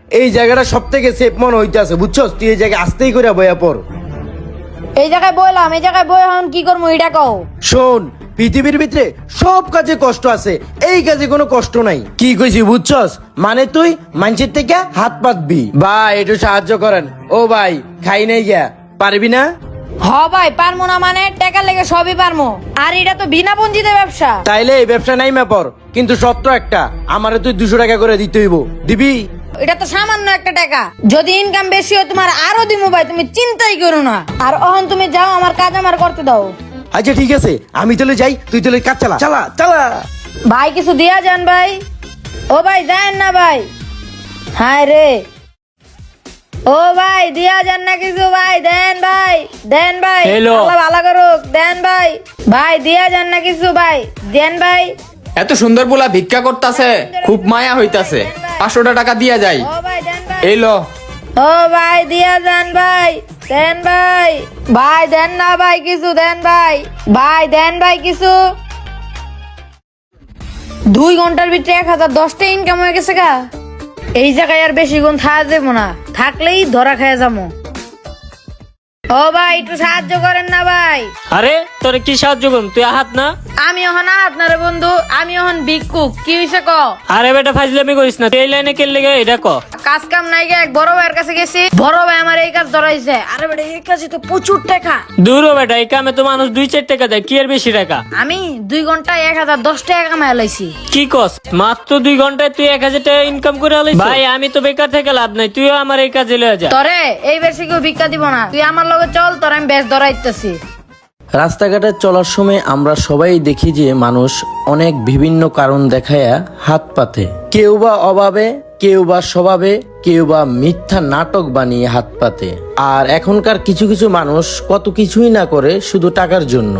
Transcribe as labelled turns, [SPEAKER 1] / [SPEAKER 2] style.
[SPEAKER 1] এই জায়গাটা সব থেকে সেফ মনে হইতেছে, বুঝছস? তুই এই জায়গায় আসতেই করে বইয়া পর।
[SPEAKER 2] এই জায়গায় বইলাম, এই জায়গায় বই এখন কি করবো এটা কও।
[SPEAKER 1] শোন, পৃথিবীর ভিতরে সব কাজে কষ্ট আছে, এই কাজে কোনো কষ্ট নাই। কি কইছি বুঝছস? মানে তুই মানুষের থেকে হাত পাতবি। ভাই একটু সাহায্য করেন। ও ভাই, খাই নাই গিয়া, পারবি না?
[SPEAKER 2] হ ভাই, পারমু না মানে টাকা লেগে সবই পারমু। আর এটা তো বিনা পুঁজিতে ব্যবসা।
[SPEAKER 1] তাইলে এই ব্যবসা নাই পর, কিন্তু সত্য একটা, আমারে তুই 200 টাকা করে দিতে হইব। দিবি?
[SPEAKER 2] এটা তো সামান্য একটা টাকা, যদি ইনকাম বেশি হয় তোমার আরো দিমু ভাই, তুমি চিন্তাই করো না। আর অহন তুমি যাও, আমার কাজ আমার করতে দাও।
[SPEAKER 1] আচ্ছা ঠিক আছে, আমি তাহলে যাই, তুই তাহলে কাজ চালা চালা চালা।
[SPEAKER 2] ভাই কিছু দিয়া যান ভাই। ও ভাই যান না ভাই। হায় রে, ও ভাই দিয়া যান না কিছু ভাই, দেন ভাই, দেন ভাই।
[SPEAKER 3] Hello.
[SPEAKER 2] আল্লাহ ভালো করুক, দেন ভাই। ভাই দিয়া যান না কিছু ভাই, দেন ভাই।
[SPEAKER 3] এত সুন্দর বলা ভিক্ষা করতেছে, খুব মায়া হইতাছে। 500 টাকা দিয়া যাই।
[SPEAKER 2] ও ভাই দেন ভাই।
[SPEAKER 3] এই লো।
[SPEAKER 2] ও ভাই দিয়া যান ভাই, দেন ভাই। ভাই দেন না ভাই কিছু, দেন ভাই। ভাই দেন ভাই কিছু। 2 ঘন্টার ভিতরে 1010টা ইনকাম হয়ে গেছে গা। এই জায়গায় আর বেশি গুণ থাকা যাবো না, থাকলেই ধরা খাইয়া যাবো। ও ভাই একটু সাহায্য করেন না ভাই।
[SPEAKER 4] আরে তোরে কি সাহায্য করুম, তুই আহাত না?
[SPEAKER 2] আমি এখন আপনারে বন্ধু, আমি এখন ভিক্ষুক। কি হইছে ক?
[SPEAKER 4] আরে বেটা ফাজলামি করিস না, তুই এই লাইনে কেন লেগে এটা ক।
[SPEAKER 2] কাজ কাম নাই গে, এক বড় ভাইয়ের কাছে গেছি, বড় ভাই আমার এই কাজ ধরাইছে। আরে বেটা এই কাজে তো প্রচুর টাকা।
[SPEAKER 4] দূর হ বেটা, এই কামে তো মানুষ 2-4 টাকা দেয়, কি আর বেশি টাকা?
[SPEAKER 2] আমি 2 ঘন্টায় 1010 টাকা কামাই লাইছি।
[SPEAKER 4] কি কস? মাত্র 2 ঘন্টায় তুই 1000 টাকা ইনকাম করে আলাইছিস? ভাই আমি তো বেকার থেকে লাভ নাই, তুইও আমার এই কাজে লয়ে যা।
[SPEAKER 2] তরে এই বেশি কেউ ভিক্ষা দিব না, তুই আমার লগে চল, তোর আমি বেশ ধরাইতেছি।
[SPEAKER 1] রাস্তাঘাটে চলার সময় আমরা সবাই দেখি যে মানুষ অনেক বিভিন্ন কারণ দেখায়া হাত পাতে। কেউ বা অভাবে, কেউ বা স্বভাবে, কেউ বা মিথ্যা নাটক বানিয়ে হাত পাতে। আর এখনকার কিছু কিছু মানুষ কত কিছুই না করে শুধু টাকার জন্য।